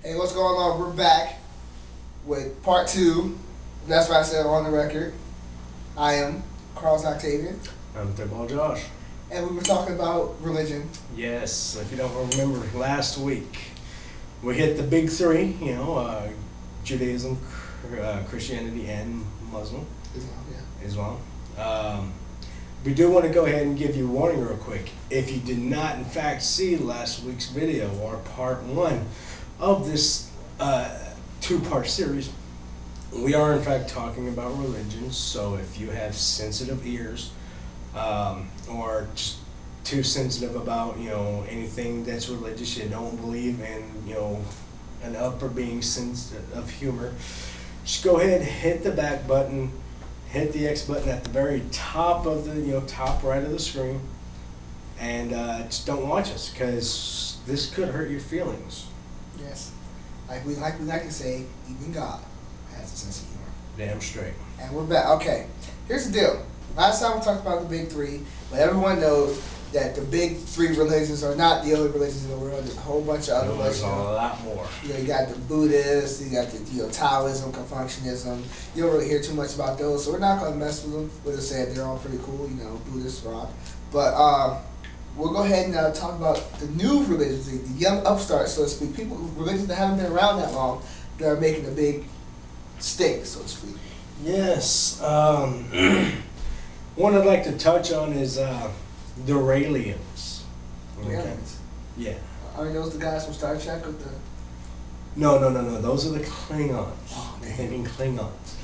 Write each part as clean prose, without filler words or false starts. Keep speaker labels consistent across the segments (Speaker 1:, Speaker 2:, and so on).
Speaker 1: Hey, what's going on? We're back with part two. That's why I said on the record. I am Carlos Octavian,
Speaker 2: I'm Football Josh.
Speaker 1: and we were talking about religion.
Speaker 2: Yes, if you don't remember last week, we hit the big three, Judaism, Christianity, and Muslim, Islam. We do want to go ahead and give you a warning real quick. If you did not, in fact, see last week's video or part one of this two-part series, we are, in fact, talking about religions. So if you have sensitive ears or just too sensitive about, anything that's religious, you don't believe in, an upper being sense of humor, just go ahead, hit the back button, hit the X button at the very top of the, top right of the screen, and just don't watch us, because this could hurt your feelings.
Speaker 1: Yes, like we like to say, even God has a sense of humor.
Speaker 2: Damn straight.
Speaker 1: And we're back. Okay, here's the deal. Last time we talked about the big three, but everyone knows that the big three religions are not the only religions in the world. There's a whole bunch of other religions.
Speaker 2: There's a lot more.
Speaker 1: You got the Buddhists, you got the Taoism, Confucianism. You don't really hear too much about those, so we're not going to mess with them. We'll just say they're all pretty cool, Buddhist rock. But we'll go ahead and talk about the new religions, the young upstarts, so to speak, religions that haven't been around that long, that are making a big stink, so to speak.
Speaker 2: Yes. One I'd like to touch on is the Raelians.
Speaker 1: Okay.
Speaker 2: Yeah.
Speaker 1: Are those the guys from Star Trek with the...
Speaker 2: No. Those are the Klingons.
Speaker 1: Oh, man.
Speaker 2: They mean Klingons.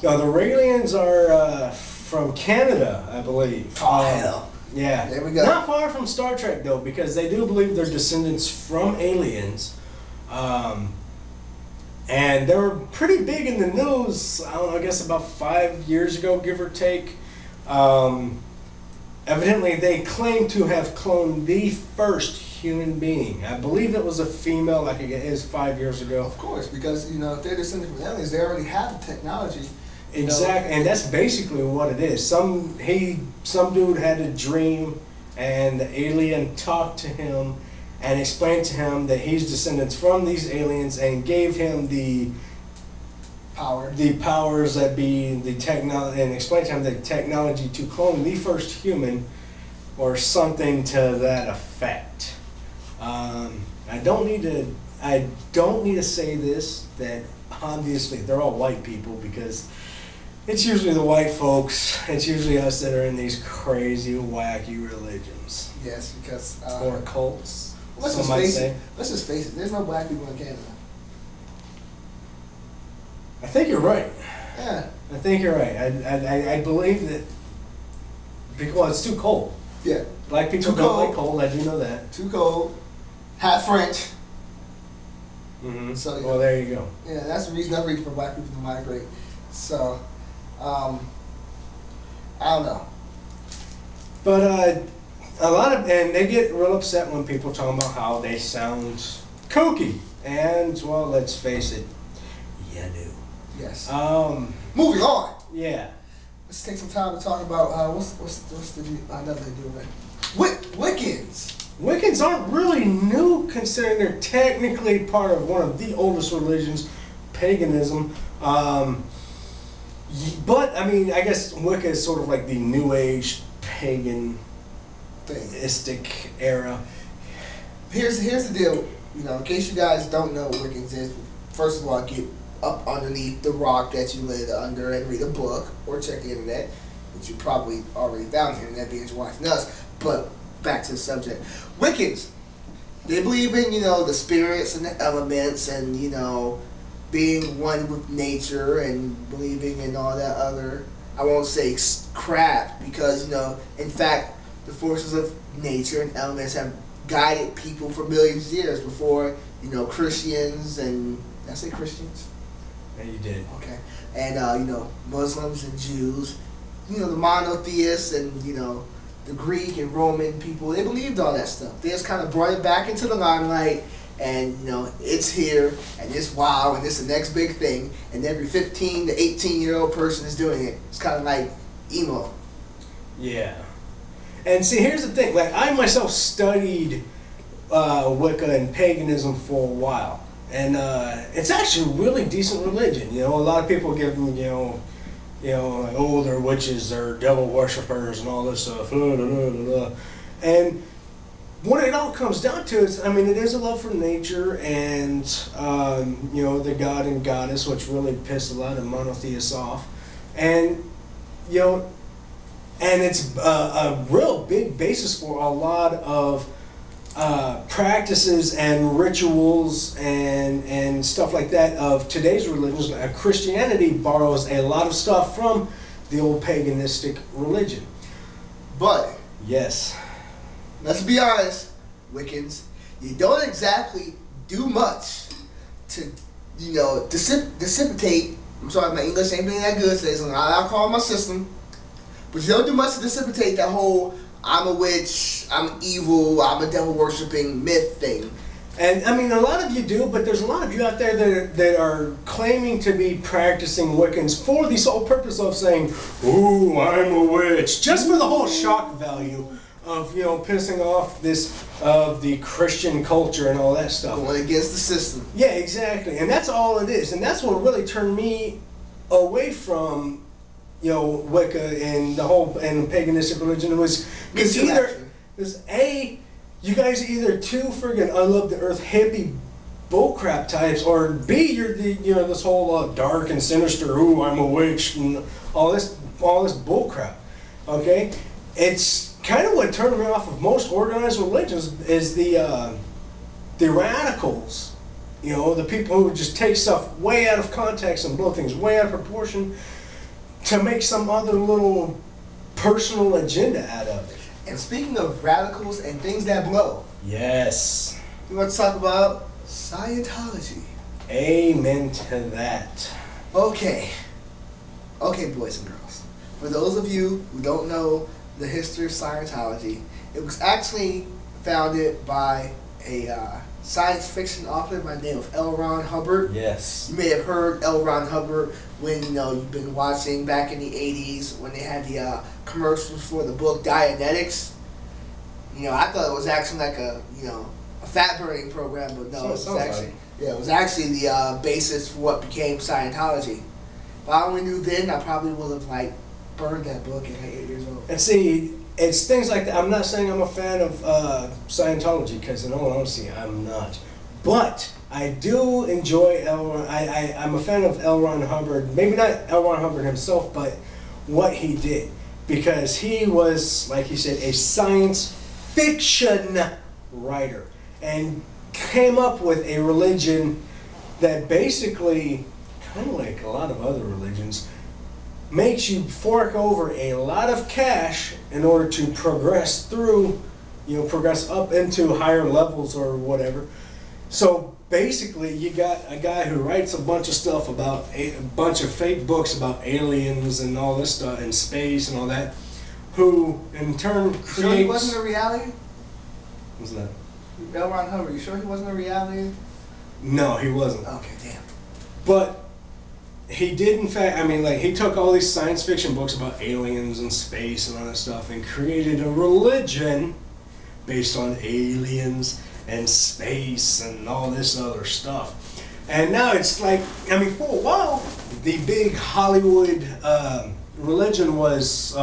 Speaker 2: No, the Raelians are from Canada, I believe.
Speaker 1: Oh, hell.
Speaker 2: Yeah.
Speaker 1: There we go.
Speaker 2: Not far from Star Trek, though, because they do believe they're descendants from aliens. And they were pretty big in the news, I guess about 5 years ago, give or take. Evidently, they claim to have cloned the first human being. I believe it was a female, like it is 5 years ago.
Speaker 1: Of course, because, if they're descended from aliens, they already have the technology.
Speaker 2: Exactly, and that's basically what it is. Some dude had a dream, and the alien talked to him and explained to him that he's descendants from these aliens, and gave him the powers that be the technology, and explained to him the technology to clone the first human, or something to that effect. I don't need to say this, that obviously they're all white people, because it's usually the white folks. It's usually us that are in these crazy, wacky religions.
Speaker 1: Yes, because
Speaker 2: or cults.
Speaker 1: Let's just face it. There's no black people in Canada.
Speaker 2: I think you're right.
Speaker 1: Yeah.
Speaker 2: I think you're right. I believe that because it's too cold.
Speaker 1: Yeah.
Speaker 2: Black people don't like cold. I do know that.
Speaker 1: Too cold. Half French.
Speaker 2: Mm-hmm.
Speaker 1: So yeah.
Speaker 2: Well, there you go.
Speaker 1: Yeah, that's the reason for black people to migrate. So, I don't know.
Speaker 2: But and they get real upset when people talk about how they sound kooky. And, well, let's face it, you do.
Speaker 1: Yes. Moving on.
Speaker 2: Yeah.
Speaker 1: Let's take some time to talk about what's another they do, right? Wiccans.
Speaker 2: Wiccans aren't really new, considering they're technically part of one of the oldest religions, paganism. But I mean, I guess Wicca is sort of like the New Age paganistic era.
Speaker 1: Here's the deal. In case you guys don't know what Wiccans is, first of all, get up underneath the rock that you live under and read a book or check the internet, which you probably already found the internet being watching us. But back to the subject. Wiccans, they believe in the spirits and the elements and being one with nature and believing in all that other, I won't say crap, because in fact the forces of nature and elements have guided people for millions of years before Christians and did I say Christians?
Speaker 2: Yeah, you did.
Speaker 1: Okay. And Muslims and Jews, the monotheists and the Greek and Roman people, they believed all that stuff. They just kind of brought it back into the limelight, and it's here, and it's wow, and it's the next big thing, and every 15 to 18-year-old person is doing it. It's kind of like emo.
Speaker 2: Yeah. And see, here's the thing. Like, I myself studied Wicca and paganism for a while. And it's actually a really decent religion. You know, a lot of people give them, like, oh, they're witches, they're devil worshippers, and all this stuff. And what it all comes down to is, I mean, it is a love for nature and, the god and goddess, which really pissed a lot of monotheists off. And, and it's a real big basis for a lot of practices and rituals and stuff like that of today's religions. Christianity borrows a lot of stuff from the old paganistic religion.
Speaker 1: But
Speaker 2: yes,
Speaker 1: let's be honest, Wiccans, you don't exactly do much to, dissipate. I'm sorry, my English ain't been that good today, so I'll call my system. But you don't do much to dissipate that whole I'm a witch, I'm evil, I'm a devil worshipping myth thing.
Speaker 2: And I mean, a lot of you do, but there's a lot of you out there that are claiming to be practicing Wiccans for the sole purpose of saying, "Ooh, I'm a witch," just for the whole shock value of pissing off the Christian culture and all that stuff.
Speaker 1: Going against the system.
Speaker 2: Yeah, exactly, and that's all it is, and that's what really turned me away from Wicca and the whole paganistic religion. Was because you guys are either too friggin' I love the earth hippie bullcrap types, or B, you're the this whole dark and sinister, ooh, I'm a witch and all this bullcrap. Okay, it's kind of what turned me off of most organized religions is the radicals. The people who just take stuff way out of context and blow things way out of proportion to make some other little personal agenda out of it.
Speaker 1: And speaking of radicals and things that blow,
Speaker 2: yes,
Speaker 1: we want to talk about Scientology.
Speaker 2: Amen to that.
Speaker 1: Okay, boys and girls. For those of you who don't know the history of Scientology, it was actually founded by a science fiction author by the name of L. Ron Hubbard.
Speaker 2: Yes.
Speaker 1: You may have heard L. Ron Hubbard when you've been watching back in the 80s when they had the commercials for the book Dianetics. I thought it was actually like a fat burning program, but no, it was actually the basis for what became Scientology. If I only knew then, I probably would have burned that book at 8 years old.
Speaker 2: And see, it's things like that. I'm not saying I'm a fan of Scientology, because in all honesty, I'm not. But I do enjoy I'm a fan of L. Ron Hubbard. Maybe not L. Ron Hubbard himself, but what he did. Because he was, like he said, a science fiction writer. And came up with a religion that basically, kind of like a lot of other religions, makes you fork over a lot of cash in order to progress through, progress up into higher levels or whatever. So basically, you got a guy who writes a bunch of stuff about a bunch of fake books about aliens and all this stuff and space and all that, who in turn creates...
Speaker 1: Sure he wasn't a reality?
Speaker 2: What's that?
Speaker 1: L. Ron Hubbard, you sure he wasn't a reality?
Speaker 2: No, he wasn't.
Speaker 1: Okay, damn.
Speaker 2: But he did, in fact, he took all these science fiction books about aliens and space and all that stuff and created a religion based on aliens and space and all this other stuff. And now it's like, for a while, the big Hollywood religion was,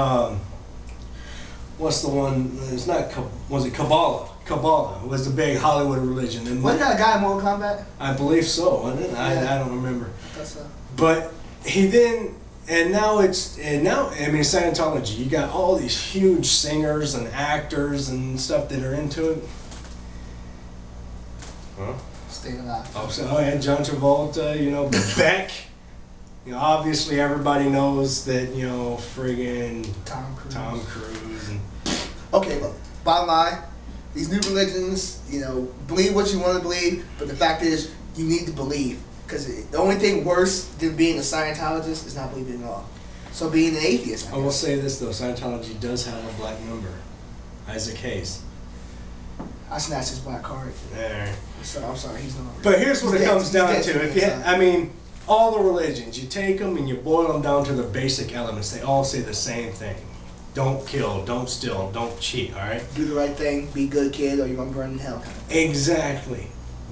Speaker 2: what's the one, it's not, was it Kabbalah? Kabbalah was the big Hollywood religion. And
Speaker 1: wasn't that a guy in Mortal Kombat?
Speaker 2: I believe so, wasn't it? Yeah. I don't remember.
Speaker 1: I thought so.
Speaker 2: But he then, now Scientology, you got all these huge singers and actors and stuff that are into it. Huh?
Speaker 1: Staying alive.
Speaker 2: Oh yeah, John Travolta, Beck. Obviously everybody knows that, friggin' Tom Cruise. And
Speaker 1: okay, look, bottom line, these new religions, believe what you want to believe, but the fact is, you need to believe. Because the only thing worse than being a Scientologist is not believing at all. So being an atheist,
Speaker 2: I will say this though, Scientology does have a black member, Isaac Hayes.
Speaker 1: I snatched his black card.
Speaker 2: There.
Speaker 1: I'm sorry, he's not.
Speaker 2: But here's what it comes down to. All the religions, you take them and you boil them down to their basic elements. They all say the same thing. Don't kill, don't steal, don't cheat, all right?
Speaker 1: Do the right thing, be a good kid, or you're going to burn in hell.
Speaker 2: Exactly.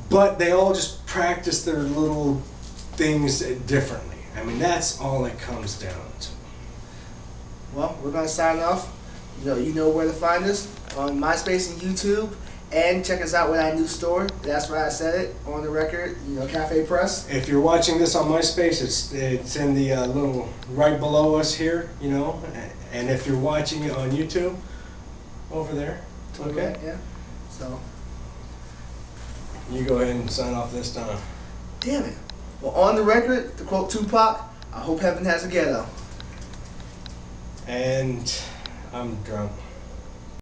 Speaker 2: but they all just practice their little things differently. I mean, that's all it comes down to.
Speaker 1: Well, we're gonna sign off. You know where to find us on MySpace and YouTube, and check us out with our new store. That's why I said it on the record. Cafe Press.
Speaker 2: If you're watching this on MySpace, it's in the little right below us here, and if you're watching it on YouTube, over there. Okay.
Speaker 1: Yeah. So.
Speaker 2: You go ahead and sign off this time.
Speaker 1: Damn it. Well, on the record, to quote Tupac, I hope heaven has a ghetto.
Speaker 2: And I'm drunk.